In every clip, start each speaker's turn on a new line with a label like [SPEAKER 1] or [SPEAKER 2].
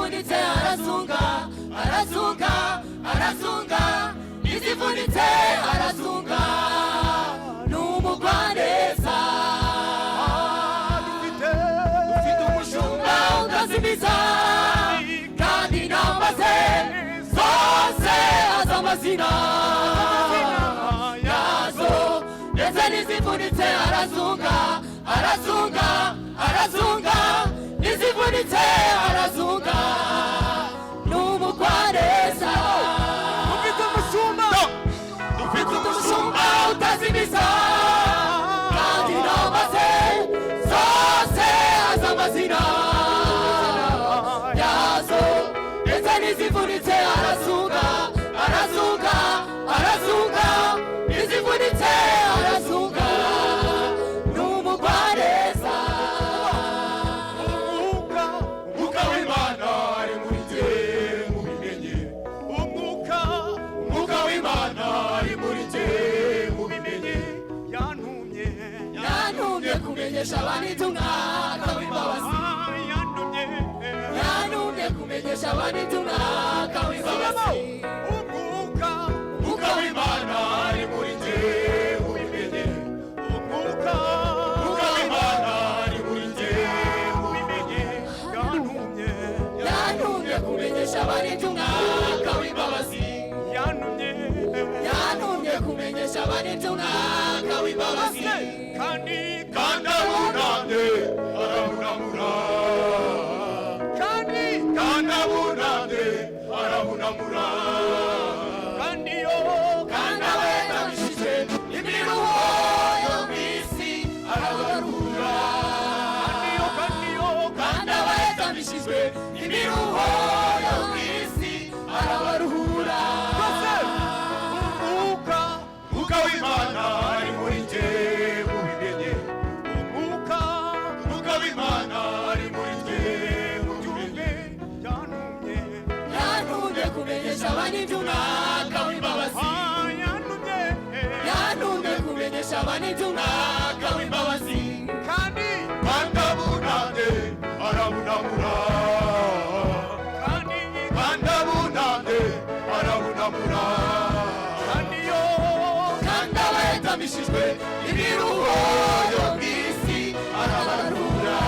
[SPEAKER 1] nizivunitse arazunga, arazunga, arazunga, nizivunitse arazunga, n'umugwaneza. Ufite umushumba utazimiza, kandi inama ze zose azi amazina yazo, ndetse nizivunitse arazunga, arazunga, arazunga, nizivunitse arazunga, n'umugwaneza. Ufite umushumba utazimiza, kandi inama ze zose azi amazina yazo, ndetse nizivunitse arazunga, arazunga, arazunga, nizivunitse arazunga, n'umugwaneza. Umwuka w'Imana ari muri jye mubimenye, umwuka w'Imana ari muri jye mubimenye, yantumye kumenyesha abantu umwaka w'imbabazi, yantumye kumenyesha abantu umwaka w'imbabazi. Umwuka w'Imana ari muri jye mubimenye, umwuka w'Imana ari muri jye mubimenye, yantumye kumenyesha abantu umwaka w'imbabazi, yantumye kumenyesha abantu umwaka w'imbabazi. Kandi abunamye arabunamura, kandi abunamye arabunamura, kandi abegamishije imiruho yo mw'isi arabarura, kandi abegamishijwe imiruho yo mw'isi arabaruhura. Umwuka w'Imana ari muri jye mubimenye, umwuka w'Imana ari muri jye mubimenye, yantumye kumenyesha abantu umwaka w'imbabazi, yantumye kumenyesha abantu umwaka w'imbabazi. Kandi abunamye arabunamura, kandi abunamye arabunamura, kandi abegamishijwe imiruho yo mw'isi arabarura,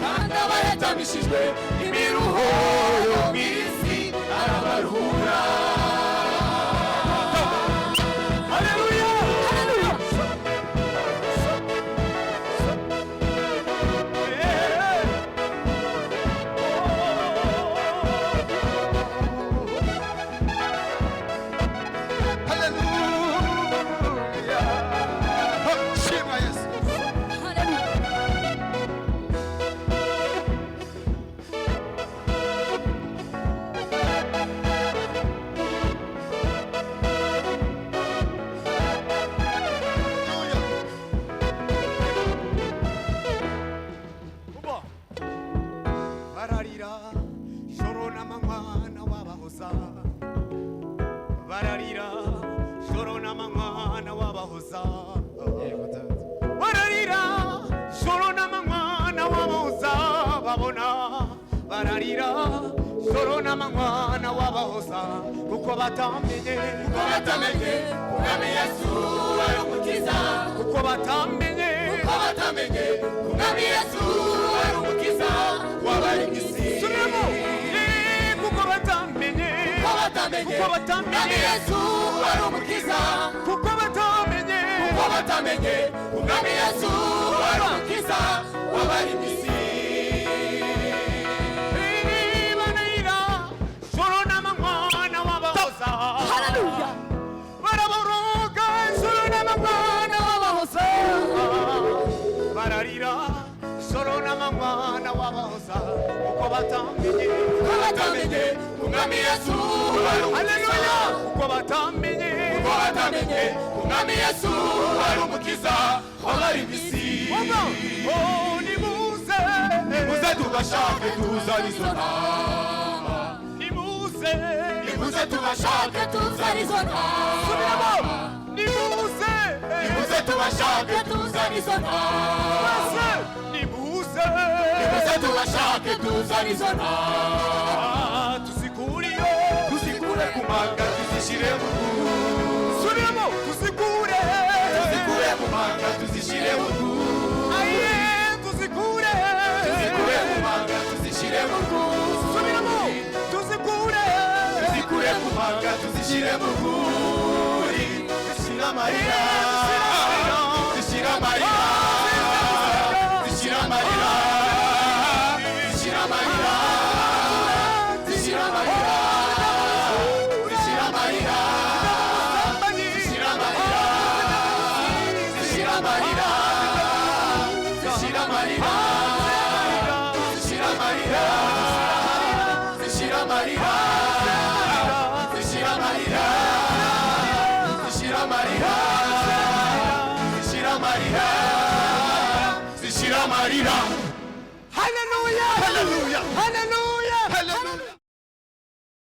[SPEAKER 1] kandi abegamishijwe imiruho yo mw'isi arabarura. Haleluya, haleluya.
[SPEAKER 2] bararira joro n'amanywa n'ababahoza, bararira joro n'amanywa n'ababahoza, bararira joro n'amanywa n'ababahoza, babona bararira joro n'amanywa n'ababahoza, kuko batamenye umwami Yesu ari umukiza, kuko batamenye umwami Yesu ari umukiza w'abari mw'isi. Kuko batamenye umwami Yesu ari umukiza, kuko batamenye umwami Yesu ari umukiza w'abari mw'isi. Bararira joro n'amanywa n'ababahoza, haleluya, baraboroga joro n'amanywa n'ababahoza, bararira joro n'amanywa n'ababahoza, kuko batamenye umwami Yesu ari umukiza, kuko batamenye umwami Yesu ari umukiza w'abari mw'isi. Nimuze tubashake tuzane izo ntama, nimuze tubashake tuzane izo ntama, nimuze tubashake tuzane izo ntama, nimuze nimuze tubashake tuzane izo ntama tuzikure ku manga tuzishyire mu rwuri subiramo tuzikure ku manga tuzishyire mu rwuri tuzikure ku manga tuzishyire mu rwuri subiramo tuzikure ku manga tuzishyire mu rwuri zishyira amarira zishyira amarira zishyira amarira zishyira amarira zishyira amarira zishyira amarira zishyira amarira zishyira amarira zishyira amarira zishyira amarira zishyira amarira zishyira amarira zishyira amarira zishyira amarira zishyira amarira. Hallelujah, hallelujah, hallelujah, hallelujah.